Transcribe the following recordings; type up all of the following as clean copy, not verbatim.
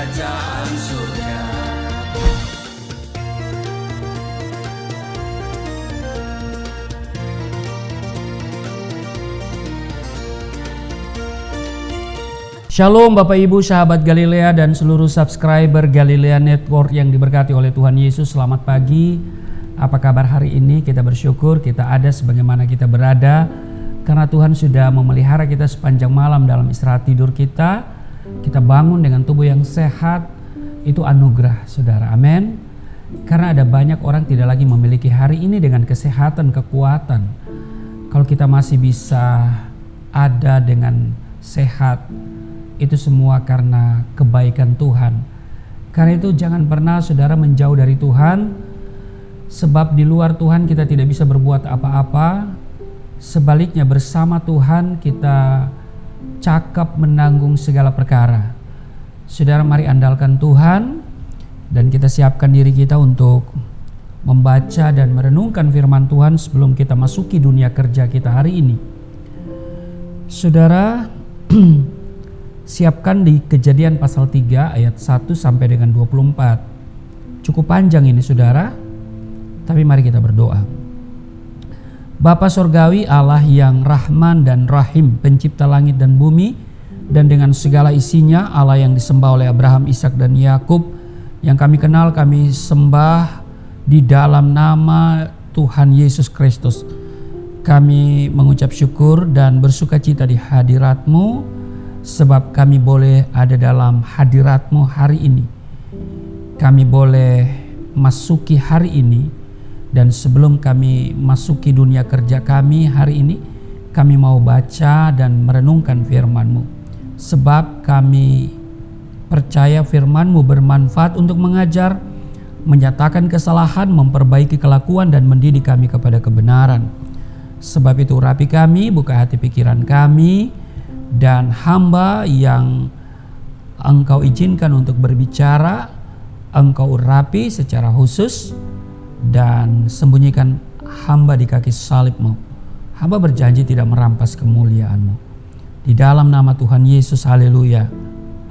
kerajaan surga. Shalom Bapak Ibu sahabat Galilea dan seluruh subscriber Galilea Network yang diberkati oleh Tuhan Yesus. Selamat pagi. Apa kabar hari ini? Kita bersyukur kita ada sebagaimana kita berada karena Tuhan sudah memelihara kita sepanjang malam dalam istirahat tidur kita. Kita bangun dengan tubuh yang sehat. Itu anugerah saudara. Amin. Karena ada banyak orang tidak lagi memiliki hari ini dengan kesehatan, kekuatan. Kalau kita masih bisa ada dengan sehat, itu semua karena kebaikan Tuhan. Karena itu jangan pernah saudara menjauh dari Tuhan, sebab di luar Tuhan kita tidak bisa berbuat apa-apa. Sebaliknya bersama Tuhan kita cakap menanggung segala perkara. Saudara, mari andalkan Tuhan dan kita siapkan diri kita untuk membaca dan merenungkan firman Tuhan sebelum kita masuki dunia kerja kita hari ini. Saudara, siapkan di Kejadian pasal 3 ayat 1 sampai dengan 24. Cukup panjang ini saudara, tapi mari kita berdoa. Bapa Sorgawi, Allah yang Rahman dan Rahim, pencipta langit dan bumi, dan dengan segala isinya, Allah yang disembah oleh Abraham, Ishak dan Yakub, yang kami kenal, kami sembah di dalam nama Tuhan Yesus Kristus. Kami mengucap syukur dan bersukacita di hadirat-Mu, sebab kami boleh ada dalam hadirat-Mu hari ini. Kami boleh masuki hari ini, dan sebelum kami masuki dunia kerja kami hari ini, kami mau baca dan merenungkan firman-Mu. Sebab kami percaya firman-Mu bermanfaat untuk mengajar, menyatakan kesalahan, memperbaiki kelakuan, dan mendidik kami kepada kebenaran. Sebab itu urapi kami, buka hati pikiran kami, dan hamba yang Engkau izinkan untuk berbicara, Engkau urapi secara khusus dan sembunyikan hamba di kaki salib-Mu. Hamba berjanji tidak merampas kemuliaan-Mu. Di dalam nama Tuhan Yesus, haleluya,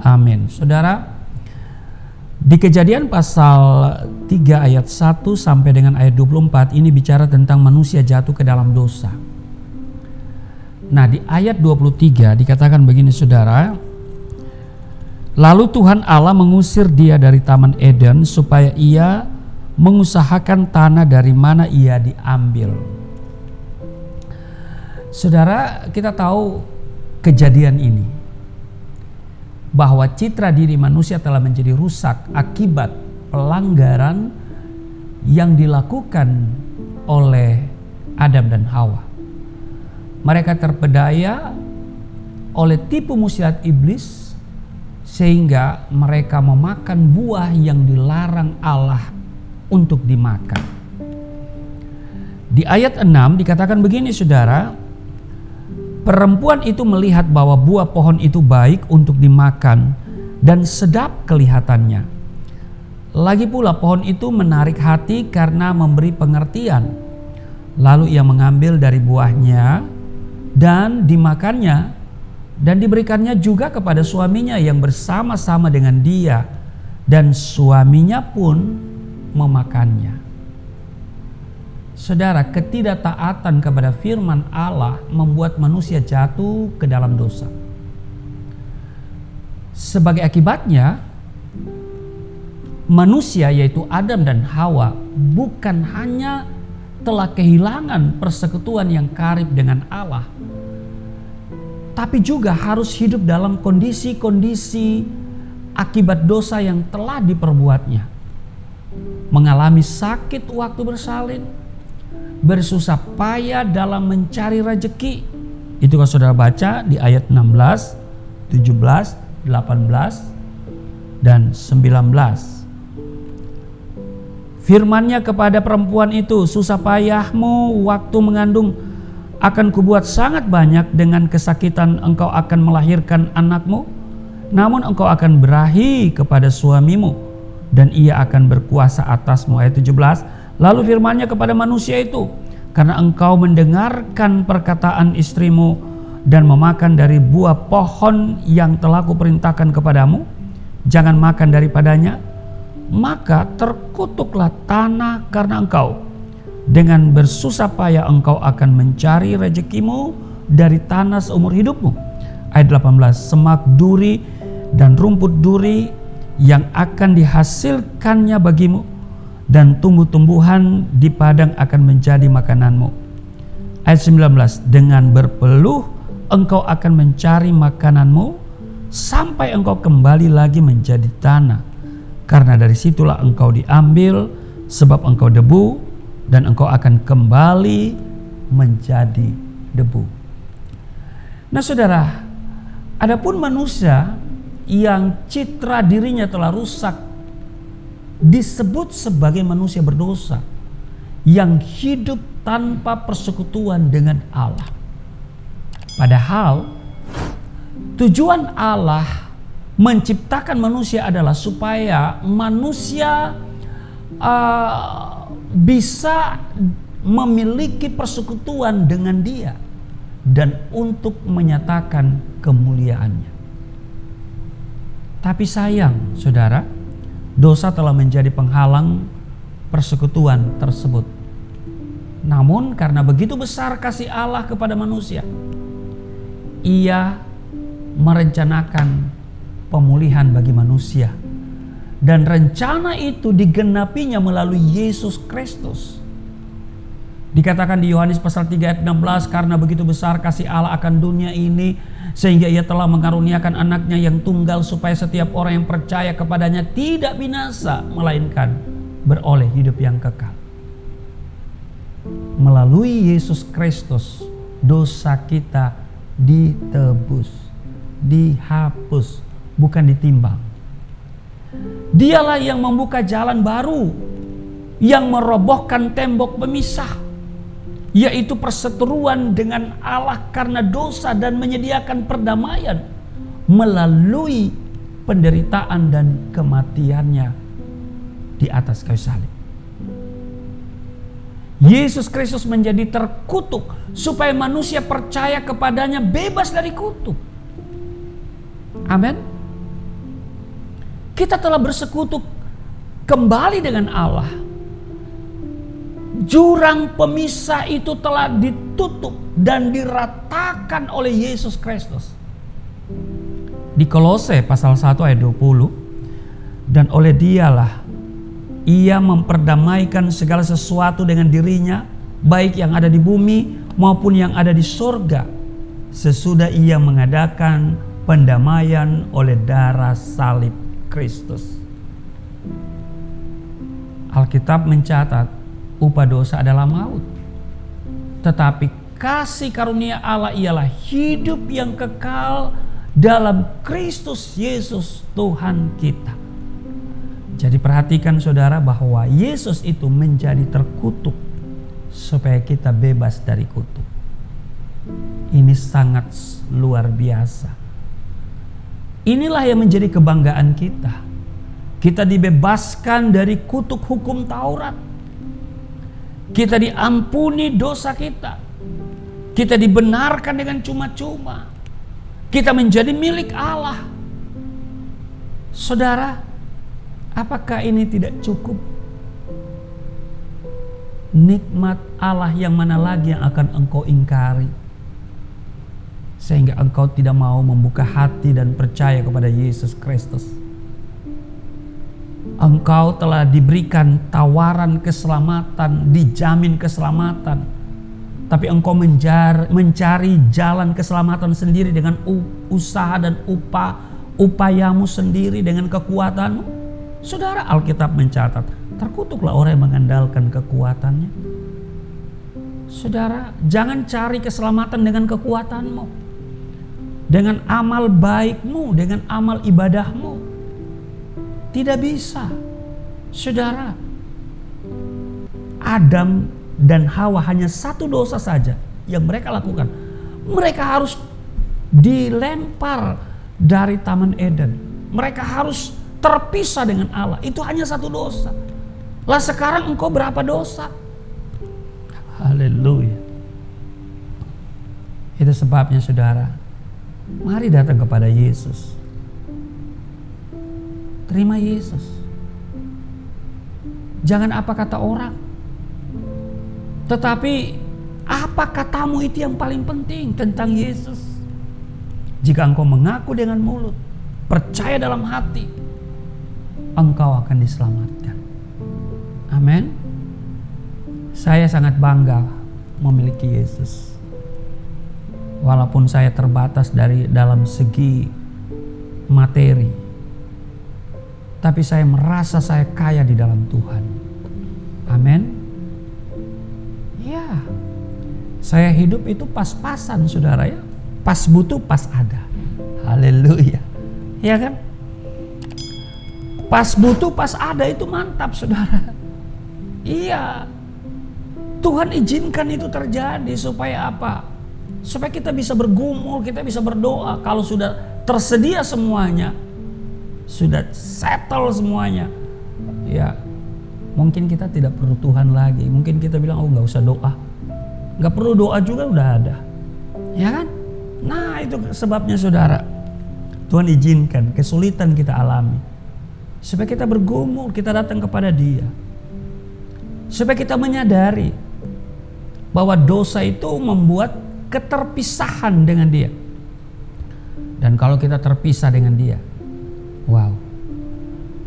amin. Saudara, di Kejadian pasal 3 ayat 1 sampai dengan ayat 24 ini bicara tentang manusia jatuh ke dalam dosa. Nah, di ayat 23 dikatakan begini saudara. Lalu Tuhan Allah mengusir dia dari Taman Eden supaya ia mengusahakan tanah dari mana ia diambil. Saudara, kita tahu kejadian ini, bahwa citra diri manusia telah menjadi rusak akibat pelanggaran yang dilakukan oleh Adam dan Hawa. Mereka terpedaya oleh tipu muslihat iblis sehingga mereka memakan buah yang dilarang Allah untuk dimakan. Di ayat 6 dikatakan begini saudara, perempuan itu melihat bahwa buah pohon itu baik untuk dimakan dan sedap kelihatannya. Lagi pula pohon itu menarik hati karena memberi pengertian. Lalu ia mengambil dari buahnya dan dimakannya, dan diberikannya juga kepada suaminya yang bersama-sama dengan dia, dan suaminya pun memakannya. Saudara, ketidaktaatan kepada firman Allah membuat manusia jatuh ke dalam dosa. Sebagai akibatnya, manusia yaitu Adam dan Hawa bukan hanya telah kehilangan persekutuan yang karib dengan Allah, tapi juga harus hidup dalam kondisi-kondisi akibat dosa yang telah diperbuatnya. Mengalami sakit waktu bersalin, bersusah payah dalam mencari rejeki. Itu kalau saudara baca di ayat 16, 17, 18, dan 19. Firman-Nya kepada perempuan itu, susah payahmu waktu mengandung akan kubuat sangat banyak, dengan kesakitan engkau akan melahirkan anakmu. Namun engkau akan berahi kepada suamimu dan ia akan berkuasa atasmu. Ayat 17. Lalu firman-Nya kepada manusia itu, karena engkau mendengarkan perkataan istrimu dan memakan dari buah pohon yang telah kuperintahkan kepadamu, jangan makan daripadanya, maka terkutuklah tanah karena engkau. Dengan bersusah payah engkau akan mencari rezekimu dari tanah seumur hidupmu. Ayat 18, semak duri dan rumput duri yang akan dihasilkannya bagimu, dan tumbuh-tumbuhan di padang akan menjadi makananmu. Ayat 19, dengan berpeluh engkau akan mencari makananmu sampai engkau kembali lagi menjadi tanah, karena dari situlah engkau diambil, sebab engkau debu dan engkau akan kembali menjadi debu. Nah saudara, adapun manusia yang citra dirinya telah rusak disebut sebagai manusia berdosa yang hidup tanpa persekutuan dengan Allah. Padahal tujuan Allah menciptakan manusia adalah supaya manusia bisa memiliki persekutuan dengan Dia dan untuk menyatakan kemuliaannya. Tapi sayang saudara, dosa telah menjadi penghalang persekutuan tersebut. Namun karena begitu besar kasih Allah kepada manusia, Ia merencanakan pemulihan bagi manusia. Dan rencana itu digenapinya melalui Yesus Kristus. Dikatakan di Yohanes pasal 3 ayat 16, karena begitu besar kasih Allah akan dunia ini, sehingga Ia telah mengaruniakan anaknya yang tunggal, supaya setiap orang yang percaya kepadanya tidak binasa, melainkan beroleh hidup yang kekal. Melalui Yesus Kristus, dosa kita ditebus, dihapus, bukan ditimbang. Dialah yang membuka jalan baru, yang merobohkan tembok pemisah, yaitu perseteruan dengan Allah karena dosa, dan menyediakan perdamaian melalui penderitaan dan kematiannya di atas kayu salib. Yesus Kristus menjadi terkutuk supaya manusia percaya kepadanya bebas dari kutuk. Amin. Kita telah bersekutu kembali dengan Allah. Jurang pemisah itu telah ditutup dan diratakan oleh Yesus Kristus. Di Kolose pasal 1 ayat 20, dan oleh Dialah Ia memperdamaikan segala sesuatu dengan dirinya, baik yang ada di bumi maupun yang ada di sorga, sesudah Ia mengadakan pendamaian oleh darah salib Kristus. Alkitab mencatat upah dosa adalah maut, tetapi kasih karunia Allah ialah hidup yang kekal dalam Kristus Yesus Tuhan kita. Jadi perhatikan saudara bahwa Yesus itu menjadi terkutuk supaya kita bebas dari kutuk. Ini sangat luar biasa. Inilah yang menjadi kebanggaan kita. Kita dibebaskan dari kutuk hukum Taurat. Kita diampuni dosa kita. Kita dibenarkan dengan cuma-cuma. Kita menjadi milik Allah. Saudara, apakah ini tidak cukup? Nikmat Allah yang mana lagi yang akan engkau ingkari? Sehingga engkau tidak mau membuka hati dan percaya kepada Yesus Kristus. Engkau telah diberikan tawaran keselamatan, dijamin keselamatan. Tapi engkau mencari jalan keselamatan sendiri dengan usaha dan upayamu sendiri, dengan kekuatanmu. Saudara, Alkitab mencatat, terkutuklah orang yang mengandalkan kekuatannya. Saudara, jangan cari keselamatan dengan kekuatanmu, dengan amal baikmu, dengan amal ibadahmu. Tidak bisa. Saudara, Adam dan Hawa hanya satu dosa saja yang mereka lakukan. Mereka harus dilempar dari Taman Eden. Mereka harus terpisah dengan Allah. Itu hanya satu dosa. Lah sekarang engkau berapa dosa? Haleluya. Itu sebabnya saudara, mari datang kepada Yesus. Terima Yesus. Jangan apa kata orang, tetapi apa katamu itu yang paling penting tentang Yesus. Jika engkau mengaku dengan mulut, percaya dalam hati, engkau akan diselamatkan. Amin. Saya sangat bangga memiliki Yesus. Walaupun saya terbatas dari dalam segi materi, tapi saya merasa saya kaya di dalam Tuhan. Amin. Ya, saya hidup itu pas-pasan, saudara ya. Pas butuh, pas ada. Haleluya. Ya kan? Pas butuh, pas ada itu mantap, saudara. Iya. Tuhan izinkan itu terjadi supaya apa? Supaya kita bisa bergumul, kita bisa berdoa. Kalau sudah tersedia semuanya, sudah settle semuanya, ya mungkin kita tidak perlu Tuhan lagi. Mungkin kita bilang, oh gak usah doa, gak perlu doa juga, udah ada. Ya kan? Nah itu sebabnya saudara, Tuhan izinkan kesulitan kita alami, supaya kita bergumul, kita datang kepada Dia, supaya kita menyadari bahwa dosa itu membuat keterpisahan dengan Dia. Dan kalau kita terpisah dengan Dia, wow,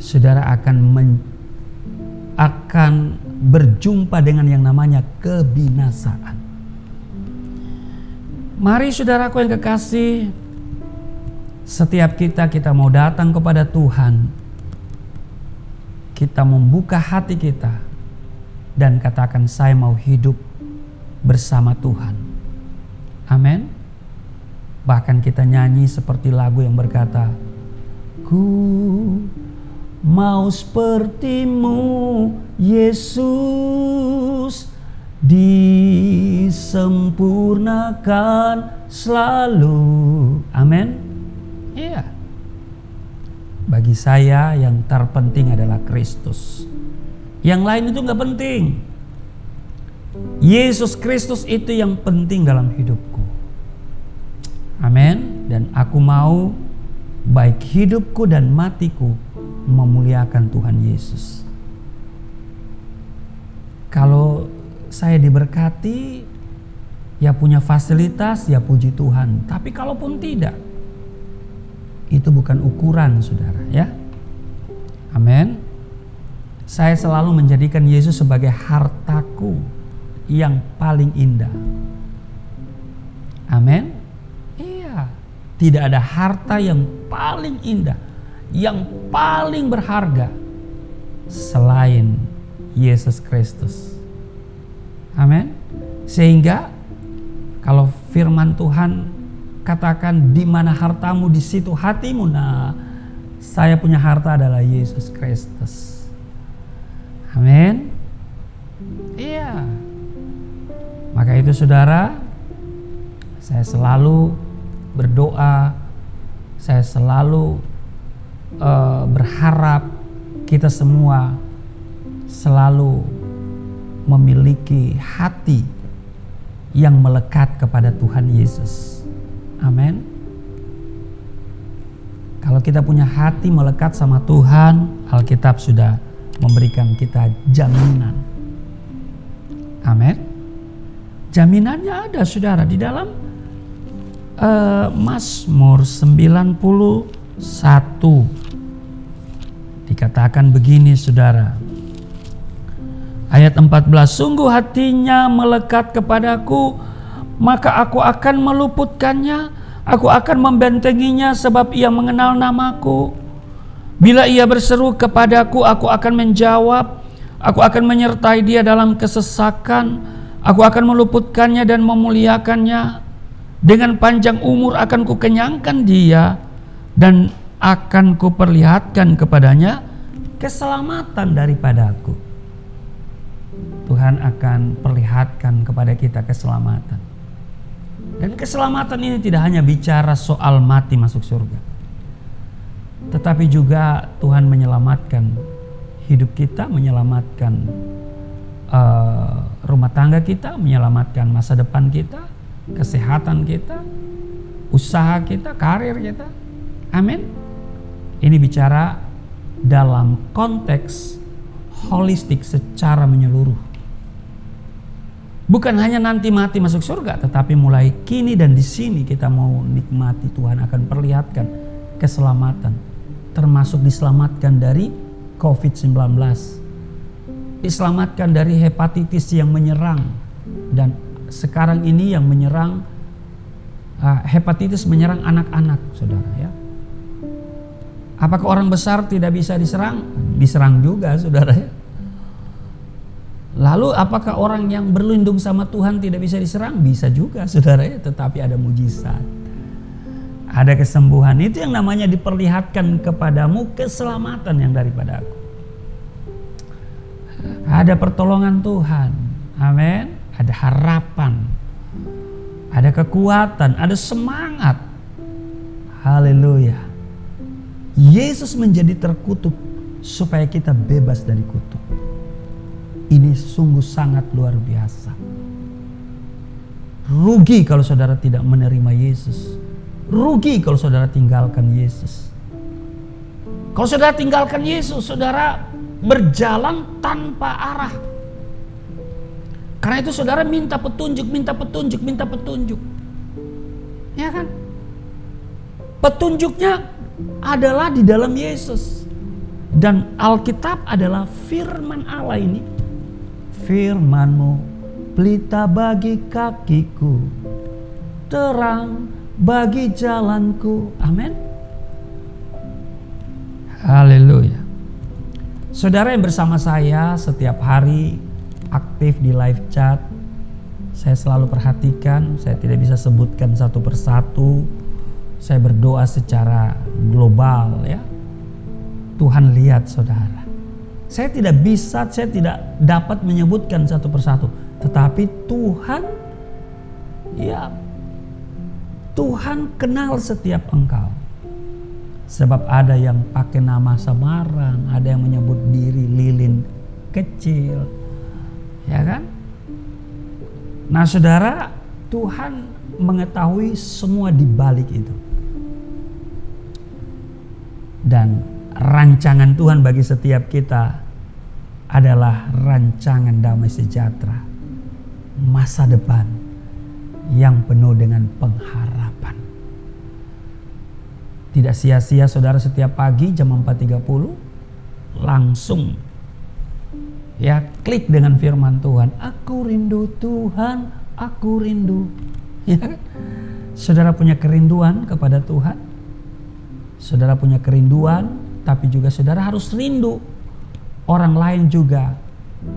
saudara akan berjumpa dengan yang namanya kebinasaan. Mari saudaraku yang kekasih, setiap kita mau datang kepada Tuhan, kita membuka hati kita dan katakan, saya mau hidup bersama Tuhan. Amin. Bahkan kita nyanyi seperti lagu yang berkata, ku mau seperti-Mu Yesus, disempurnakan selalu. Amin. Iya. Bagi saya yang terpenting adalah Kristus. Yang lain itu gak penting. Yesus Kristus itu yang penting dalam hidupku. Amin. Dan aku mau baik hidupku dan matiku memuliakan Tuhan Yesus. Kalau saya diberkati, ya punya fasilitas, ya puji Tuhan. Tapi kalaupun tidak, itu bukan ukuran saudara ya. Amin. Saya selalu menjadikan Yesus sebagai hartaku yang paling indah. Amin. Iya. Tidak ada harta yang paling indah, yang paling berharga selain Yesus Kristus. Amin. Sehingga kalau firman Tuhan katakan, di mana hartamu di situ hatimu. Nah, saya punya harta adalah Yesus Kristus. Amin. Iya. Maka itu saudara, saya selalu berdoa, saya selalu berharap kita semua selalu memiliki hati yang melekat kepada Tuhan Yesus. Amin. Kalau kita punya hati melekat sama Tuhan, Alkitab sudah memberikan kita jaminan. Amin. Jaminannya ada saudara di dalam Mazmur 91. Dikatakan begini saudara. Ayat 14, sungguh hatinya melekat kepadaku, maka aku akan meluputkannya, aku akan membentenginya sebab ia mengenal namaku. Bila ia berseru kepadaku, aku akan menjawab, aku akan menyertai dia dalam kesesakan, aku akan meluputkannya dan memuliakannya. Dengan panjang umur akan kukenyangkan dia dan akan kuperlihatkan kepadanya keselamatan daripadaku. Tuhan akan perlihatkan kepada kita keselamatan. Dan keselamatan ini tidak hanya bicara soal mati masuk surga, tetapi juga Tuhan menyelamatkan hidup kita, menyelamatkan rumah tangga kita, menyelamatkan masa depan kita, kesehatan kita, usaha kita, karir kita. Amin. Ini bicara dalam konteks holistik secara menyeluruh. Bukan hanya nanti mati masuk surga, tetapi mulai kini dan di sini kita mau nikmati, Tuhan akan perlihatkan keselamatan, termasuk diselamatkan dari COVID-19, diselamatkan dari hepatitis yang menyerang, dan sekarang ini yang menyerang hepatitis menyerang anak-anak, saudara ya. Apakah orang besar tidak bisa diserang? Diserang juga, saudara ya. Lalu apakah orang yang berlindung sama Tuhan tidak bisa diserang? Bisa juga, saudara ya. Tetapi ada mujizat, ada kesembuhan. Itu yang namanya diperlihatkan kepadamu keselamatan yang daripada aku. Ada pertolongan Tuhan, amin. Ada harapan, ada kekuatan, ada semangat. Haleluya. Yesus menjadi terkutuk supaya kita bebas dari kutuk. Ini sungguh sangat luar biasa. Rugi kalau saudara tidak menerima Yesus. Rugi kalau saudara tinggalkan Yesus. Kalau saudara tinggalkan Yesus, saudara berjalan tanpa arah. Karena itu saudara minta petunjuk, minta petunjuk, minta petunjuk. Ya kan? Petunjuknya adalah di dalam Yesus. Dan Alkitab adalah firman Allah ini. Firman-Mu pelita bagi kakiku, terang bagi jalanku. Amin. Haleluya. Saudara yang bersama saya setiap hari aktif di live chat, saya selalu perhatikan, saya tidak bisa sebutkan satu persatu. Saya berdoa secara global ya. Tuhan lihat saudara. Saya tidak dapat menyebutkan satu persatu. Tetapi Tuhan, ya, Tuhan kenal setiap engkau. Sebab ada yang pakai nama samaran, ada yang menyebut diri lilin kecil. Ya kan? Nah saudara, Tuhan mengetahui semua di balik itu. Dan rancangan Tuhan bagi setiap kita adalah rancangan damai sejahtera, masa depan yang penuh dengan pengharapan. Tidak sia-sia saudara setiap pagi jam 4.30 langsung ya klik dengan firman Tuhan. Aku rindu Tuhan, aku rindu. Ya, saudara punya kerinduan kepada Tuhan. Saudara punya kerinduan, tapi juga saudara harus rindu orang lain juga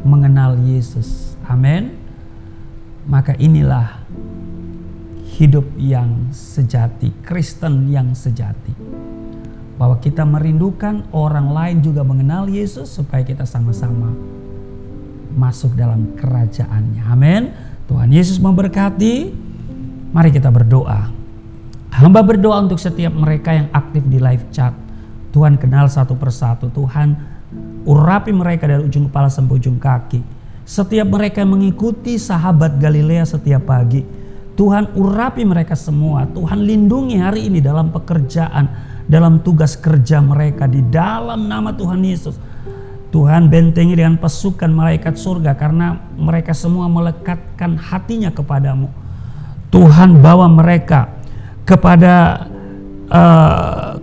mengenal Yesus. Amin. Maka inilah hidup yang sejati, Kristen yang sejati. Bahwa kita merindukan orang lain juga mengenal Yesus supaya kita sama-sama masuk dalam kerajaannya. Amin. Tuhan Yesus memberkati. Mari kita berdoa. Hamba berdoa untuk setiap mereka yang aktif di live chat. Tuhan kenal satu persatu. Tuhan urapi mereka dari ujung kepala sampai ujung kaki. Setiap mereka yang mengikuti sahabat Galilea setiap pagi, Tuhan urapi mereka semua. Tuhan lindungi hari ini dalam pekerjaan, dalam tugas kerja mereka di dalam nama Tuhan Yesus. Tuhan bentengi dengan pasukan malaikat surga karena mereka semua melekatkan hatinya kepadamu. Tuhan bawa mereka kepada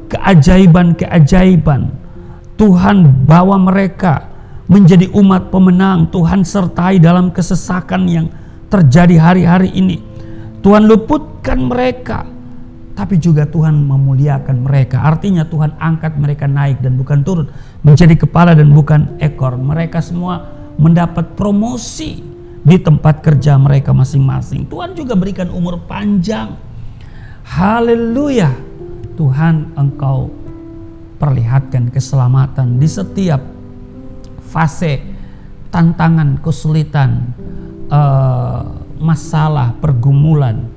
keajaiban-keajaiban. Tuhan bawa mereka menjadi umat pemenang. Tuhan sertai dalam kesesakan yang terjadi hari-hari ini. Tuhan luputkan mereka, tapi juga Tuhan memuliakan mereka. Artinya Tuhan angkat mereka naik dan bukan turun, menjadi kepala dan bukan ekor. Mereka semua mendapat promosi di tempat kerja mereka masing-masing. Tuhan juga berikan umur panjang. Haleluya. Tuhan, Engkau perlihatkan keselamatan di setiap fase tantangan, kesulitan, masalah, pergumulan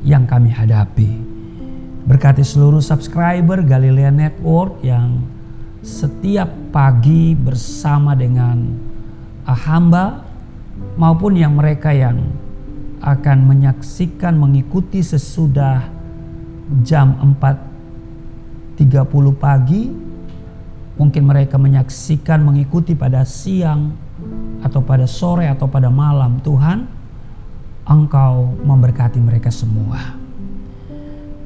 yang kami hadapi. Berkati seluruh subscriber Galilea Network yang setiap pagi bersama dengan hamba, maupun yang mereka yang akan menyaksikan, mengikuti sesudah jam 4.30 pagi. Mungkin mereka menyaksikan, mengikuti pada siang atau pada sore atau pada malam. Tuhan, Engkau memberkati mereka semua.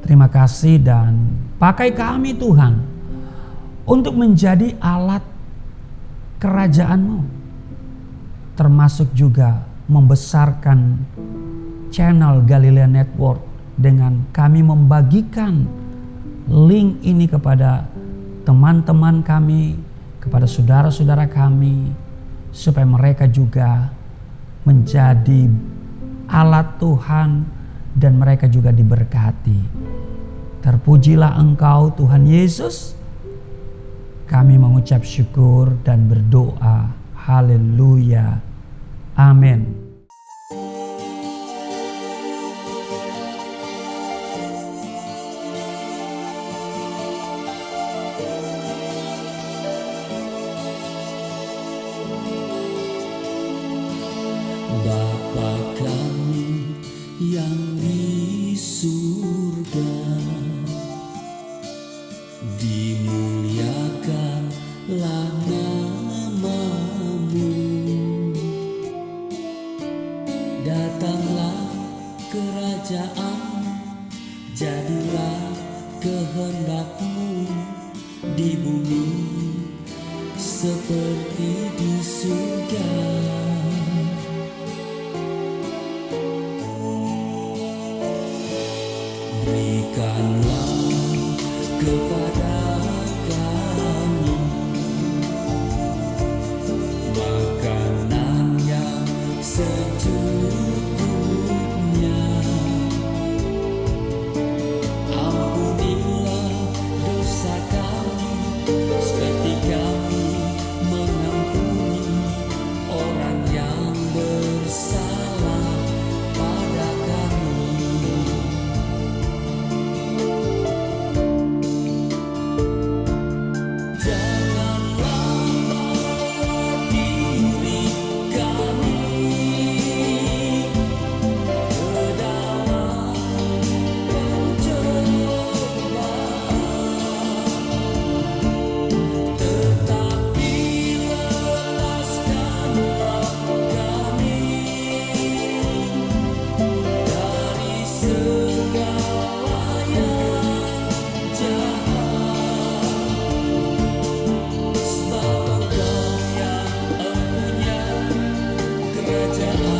Terima kasih dan pakai kami Tuhan untuk menjadi alat kerajaan-Mu. Termasuk juga membesarkan channel Galilea Network dengan kami membagikan link ini kepada teman-teman kami, kepada saudara-saudara kami, supaya mereka juga menjadi alat Tuhan dan mereka juga diberkati. Terpujilah Engkau Tuhan Yesus. Kami mengucap syukur dan berdoa. Haleluya. Amin. Bapa kami yang di surga, dimuliakanlah nama-Mu. Datanglah kerajaan, jadilah kehendak-Mu di bumi seperti di surga. Berikanlah kepada kami makanan yang secukupnya. Ampunilah dosa kami seperti kami mengampuni orang yang bersalah pada kami. Kerajaan